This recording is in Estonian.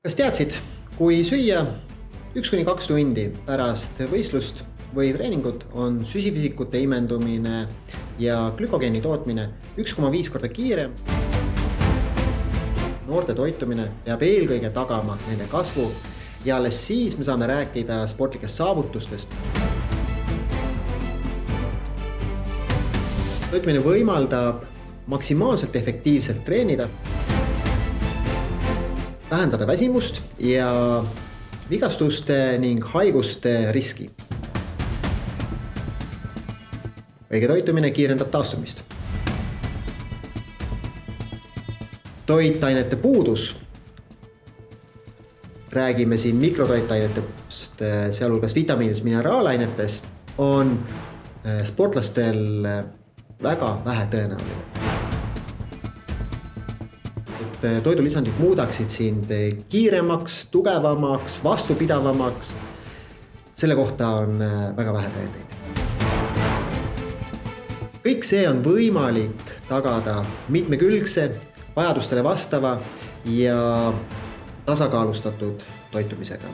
Kas teadsid, kui süüa 1-2 tundi pärast võistlust või treeningut on süsivesikute imendumine ja glükogeeni tootmine 1,5 korda kiirem? Noorte toitumine peab eelkõige tagama nende kasvu ja alles siis me saame rääkida sportlikest saavutustest. Toitumine võimaldab maksimaalselt efektiivselt treenida, vähendada väsimust ja vigastuste ning haiguste riski. Õige toitumine kiirendab taastumist. Toitainete puudus. Räägime siin mikrotoitainetest, sealhulgas vitamiinidest, mineraalainetest, on sportlastel väga vähe tõenäoline. Toidulisandid muudaksid sind kiiremaks, tugevamaks, vastupidavamaks. Selle kohta on väga vähe tõendeid. Kõik see on võimalik tagada mitmekülgse, vajadustele vastava ja tasakaalustatud toitumisega.